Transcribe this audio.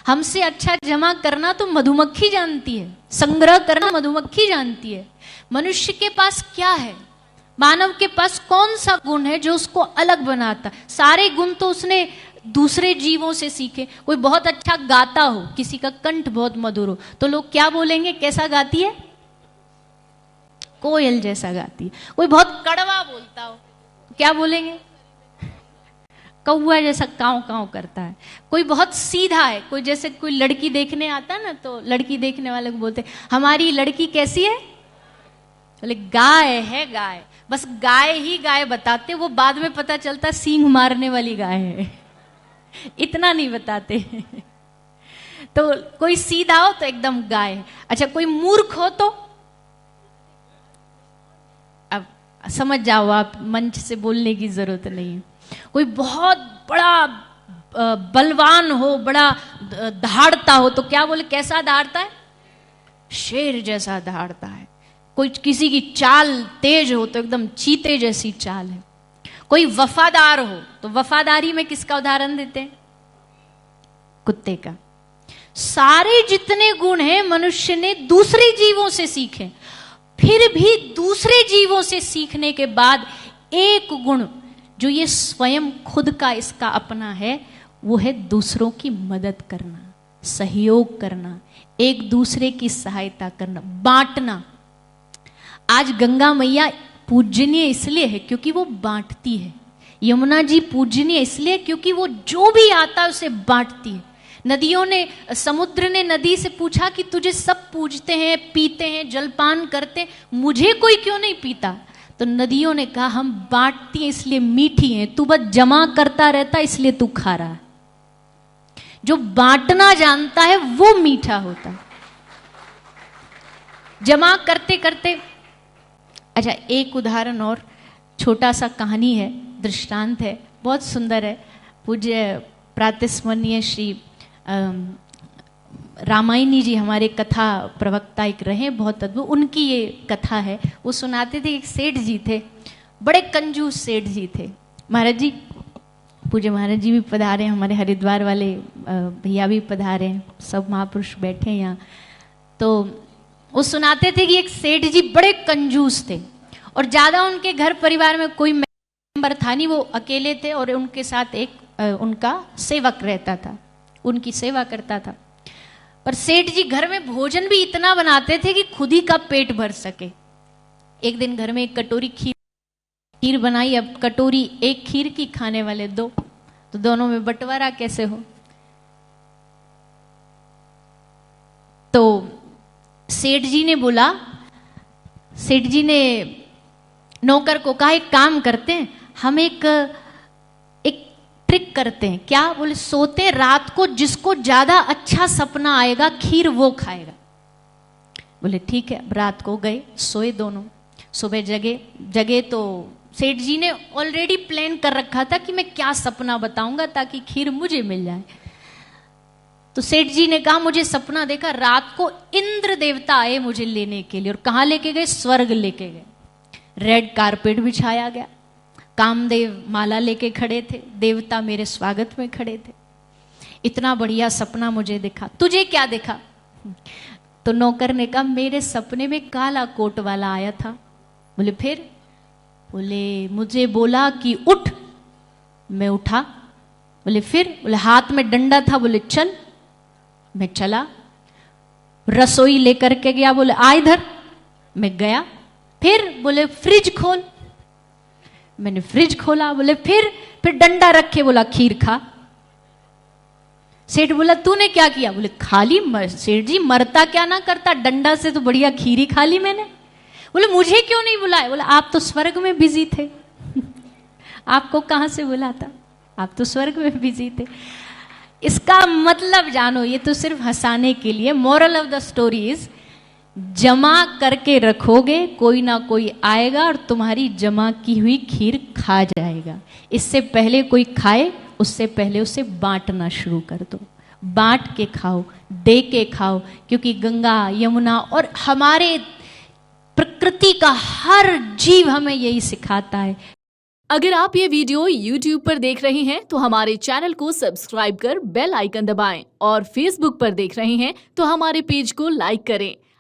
हमसे अच्छा जमा करना तो मधुमक्खी जानती है, संग्रह करना मधुमक्खी जानती है। मनुष्य के पास क्या है, मानव के पास कौन सा गुण है जो उसको अलग बनाता? सारे गुण तो उसने दूसरे जीवों से सीखे। कोई बहुत अच्छा गाता हो, किसी का कंठ बहुत मधुर हो, तो लोग क्या बोलेंगे, कैसा गाती है? कोयल जैसा गाती है। कोई बहुत कड़वा बोलता हो, क्या बोलेंगे? कौआ जैसा काव काव करता है। कोई बहुत सीधा है, कोई जैसे कोई लड़की देखने आता है ना, तो लड़की देखने वाले को बोलते हमारी लड़की कैसी है? बोले गाय है, गाय। बस गाय ही गाय बताते, वो बाद में पता चलता सींग मारने वाली गाय है, इतना नहीं बताते। तो कोई सीधा हो तो एकदम गाय है। अच्छा, कोई मूर्ख हो तो अब समझ जाओ आप, मंच से बोलने की जरूरत नहीं है। कोई बहुत बड़ा बलवान हो, बड़ा दहाड़ता हो, तो क्या बोले, कैसा दहाड़ता है? शेर जैसा दहाड़ता है। कोई किसी की चाल तेज हो तो एकदम चीते जैसी चाल है। कोई वफादार हो तो वफादारी में किसका उदाहरण देते हैं? कुत्ते का। सारे जितने गुण हैं मनुष्य ने दूसरे जीवों से सीखे। फिर भी दूसरे जीवों से सीखने के बाद एक गुण जो ये स्वयं खुद का इसका अपना है, वो है दूसरों की मदद करना, सहयोग करना, एक दूसरे की सहायता करना, बांटना। आज गंगा मैया पूजनीय इसलिए है क्योंकि वो बांटती है। यमुना जी पूजनीय इसलिए क्योंकि वो जो भी आता है उसे बांटती है। नदियों ने, समुद्र ने नदी से पूछा कि तुझे सब पूजते हैं, पीते हैं, जलपान करते हैं, मुझे कोई क्यों नहीं पीता? तो नदियों ने कहा हम बांटती हैं इसलिए मीठी हैं, तू बस जमा करता रहता इसलिए तू खा रहा है। जो बांटना जानता है वो मीठा होता है। जमा करते करते, अच्छा एक उदाहरण और, छोटा सा कहानी है, दृष्टांत है, बहुत सुंदर है। पूज्य प्रातस्मरणीय श्री रामायणी जी हमारे कथा प्रवक्ता एक रहे, बहुत अद्भुत, उनकी ये कथा है। वो सुनाते थे, एक सेठ जी थे, बड़े कंजूस सेठ जी थे। महाराज जी, पूज्य महाराज जी भी पधारे, हमारे हरिद्वार वाले भैया भी पधारे, सब महापुरुष बैठे हैं यहाँ। तो वो सुनाते थे कि एक सेठ जी बड़े कंजूस थे और ज्यादा उनके घर परिवार में कोई मेंबर था नहीं, वो अकेले थे और उनके साथ एक उनका सेवक रहता था, उनकी सेवा करता था। पर सेठ जी घर में भोजन भी इतना बनाते थे कि खुद ही का पेट भर सके। एक दिन घर में एक कटोरी खीर बनाई। अब कटोरी एक खीर की, खाने वाले दो, तो दोनों में बंटवारा कैसे हो? तो सेठ जी ने बोला, सेठ जी ने नौकर को कहा एक काम करते हैं, हम एक ट्रिक करते हैं। क्या? बोले सोते रात को जिसको ज्यादा अच्छा सपना आएगा खीर वो खाएगा। बोले ठीक है। रात को गए, सोए दोनों, सुबह जगे तो सेठ जी ने ऑलरेडी प्लान कर रखा था कि मैं क्या सपना बताऊंगा ताकि खीर मुझे मिल जाए। तो सेठ जी ने कहा मुझे सपना देखा, रात को इंद्र देवता आए मुझे लेने के लिए, और कहाँ लेके गए? स्वर्ग लेके गए। रेड कारपेट बिछाया गया, कामदेव माला लेके खड़े थे, देवता मेरे स्वागत में खड़े थे। इतना बढ़िया सपना मुझे दिखा। तुझे क्या दिखा? तो नौकर ने कहा मेरे सपने में काला कोट वाला आया था। बोले फिर? बोले मुझे बोला कि उठ, मैं उठा। बोले फिर? बोले हाथ में डंडा था। बोले चल, मैं चला। रसोई लेकर के गया। बोले आ इधर, मैं गया। फिर? बोले फ्रिज खोल, मैंने फ्रिज खोला। बोले फिर डंडा रखे, बोला खीर खा। सेठ बोला तूने क्या किया? बोले खाली सेठ जी मरता क्या ना करता, डंडा से तो बढ़िया खीर ही खा ली मैंने। बोले मुझे क्यों नहीं बुलाया? बोला आप तो स्वर्ग में बिजी थे। आपको कहां से बुलाता, आप तो स्वर्ग में बिजी थे। इसका मतलब जानो, ये तो सिर्फ हंसाने के लिए। Moral of the story is, जमा करके रखोगे कोई ना कोई आएगा और तुम्हारी जमा की हुई खीर खा जाएगा। इससे पहले कोई खाए, उससे पहले उसे बांटना शुरू कर दो। बांट के खाओ, दे के खाओ, क्योंकि गंगा यमुना और हमारे प्रकृति का हर जीव हमें यही सिखाता है। अगर आप ये वीडियो YouTube पर देख रहे हैं तो हमारे चैनल को सब्सक्राइब कर बेल आइकन दबाएं और Facebook पर देख रहे हैं तो हमारे पेज को लाइक करें।